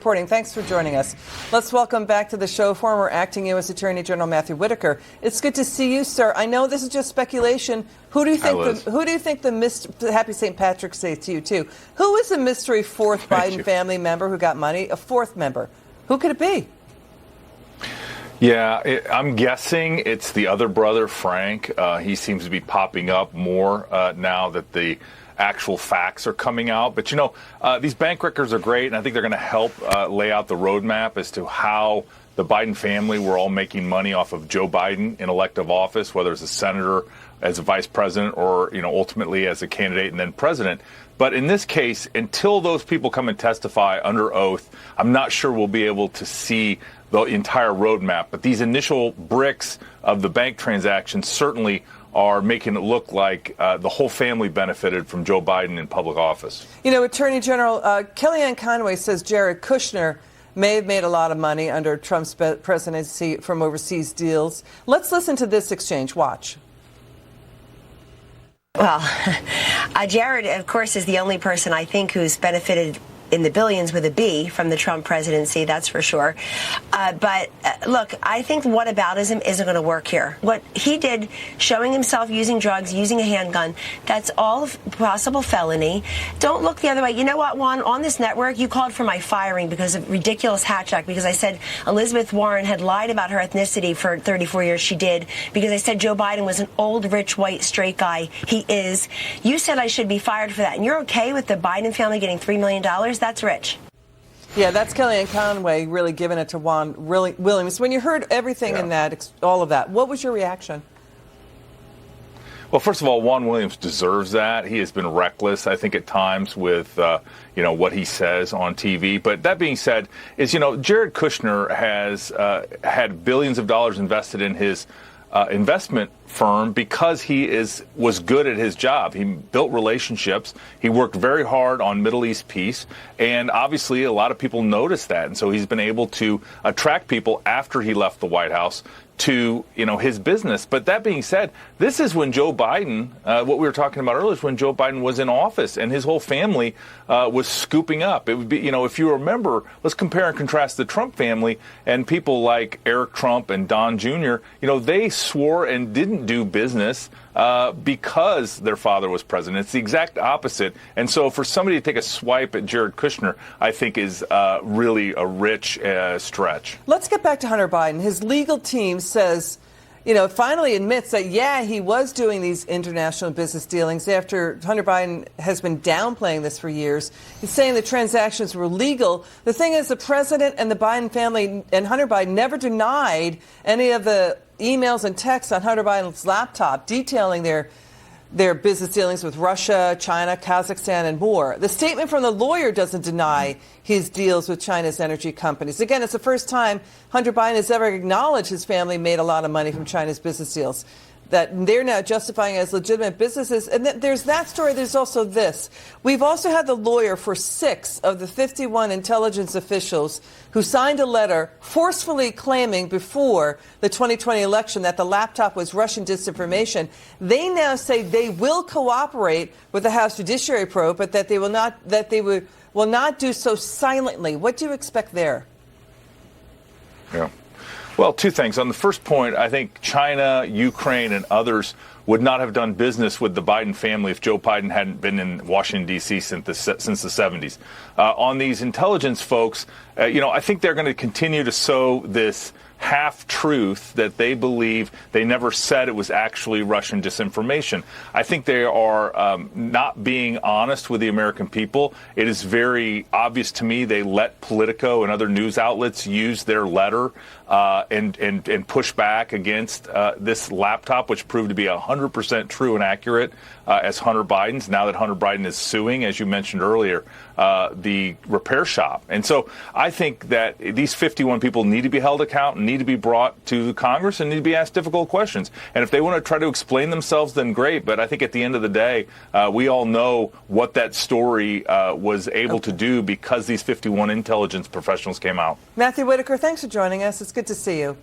Reporting. Thanks for joining us. Let's welcome back to the show former acting U.S. Attorney General Matthew Whitaker. It's good to see you, sir. I know this is just speculation. Who do you think Happy St. Patrick's Day to you too? Who is the mystery fourth Biden family member who got money? A fourth member. Who could it be? Yeah, I'm guessing it's the other brother, Frank. He seems to be popping up more now that the actual facts are coming out. But, these bank records are great, and I think they're going to help lay out the roadmap as to how the Biden family were all making money off of Joe Biden in elective office, whether as a senator, as a vice president, or, ultimately as a candidate and then president. But in this case, until those people come and testify under oath, I'm not sure we'll be able to see the entire roadmap. But these initial bricks of the bank transactions certainly are making it look like the whole family benefited from Joe Biden in public office. Attorney General Kellyanne Conway says Jared Kushner may have made a lot of money under Trump's presidency from overseas deals. Let's listen to this exchange. Watch. Well, Jared, of course, is the only person I think who's benefited in the billions with a B from the Trump presidency, that's for sure. But look, I think whataboutism isn't going to work here. What he did, showing himself using drugs, using a handgun, that's all possible felony. Don't look the other way. You know what, Juan? On this network, you called for my firing because of ridiculous hat check, because I said Elizabeth Warren had lied about her ethnicity for 34 years. She did. Because I said Joe Biden was an old, rich, white, straight guy. He is. You said I should be fired for that. And you're okay with the Biden family getting $3 million? That's rich. Yeah, that's Kellyanne Conway really giving it to Juan Williams. When you heard everything in that, all of that, what was your reaction? Well, first of all, Juan Williams deserves that. He has been reckless, I think, at times with, what he says on TV. But that being said, Jared Kushner has had billions of dollars invested in his investment firm because he was good at his job. He built relationships. He worked very hard on Middle East peace. And obviously, a lot of people noticed that. And so he's been able to attract people after he left the White House to, his business. But that being said, this is when Joe Biden, what we were talking about earlier, is when Joe Biden was in office and his whole family was scooping up. It would be, if you remember, let's compare and contrast the Trump family and people like Eric Trump and Don Jr., they swore and didn't do business because their father was president. It's the exact opposite. And so for somebody to take a swipe at Jared Kushner, I think is really a rich stretch. Let's get back to Hunter Biden. His legal team says, finally admits that, he was doing these international business dealings after Hunter Biden has been downplaying this for years. He's saying the transactions were legal. The thing is, the president and the Biden family and Hunter Biden never denied any of the emails and texts on Hunter Biden's laptop detailing their business dealings with Russia, China, Kazakhstan, and more. The statement from the lawyer doesn't deny his deals with China's energy companies. Again, it's the first time Hunter Biden has ever acknowledged his family made a lot of money from China's business deals, that they're now justifying as legitimate businesses. And there's that story. There's also this. We've also had the lawyer for 6 of the 51 intelligence officials who signed a letter forcefully claiming before the 2020 election that the laptop was Russian disinformation. They now say they will cooperate with the House Judiciary probe, but that they will not do so silently. What do you expect there? Yeah. Well, 2 things. On the first point, I think China, Ukraine, and others would not have done business with the Biden family if Joe Biden hadn't been in Washington, D.C. since the 70s. On these intelligence folks, I think they're going to continue to sow this half-truth that they believe they never said it was actually Russian disinformation. I think they are not being honest with the American people. It is very obvious to me they let Politico and other news outlets use their letter and push back against this laptop, which proved to be 100% true and accurate as Hunter Biden's, now that Hunter Biden is suing, as you mentioned earlier, the repair shop. And so I think that these 51 people need to be held accountable, need to be brought to Congress, and need to be asked difficult questions. And if they want to try to explain themselves, then great. But I think at the end of the day, we all know what that story was able to do because these 51 intelligence professionals came out. Matthew Whitaker, thanks for joining us. It's good to see you.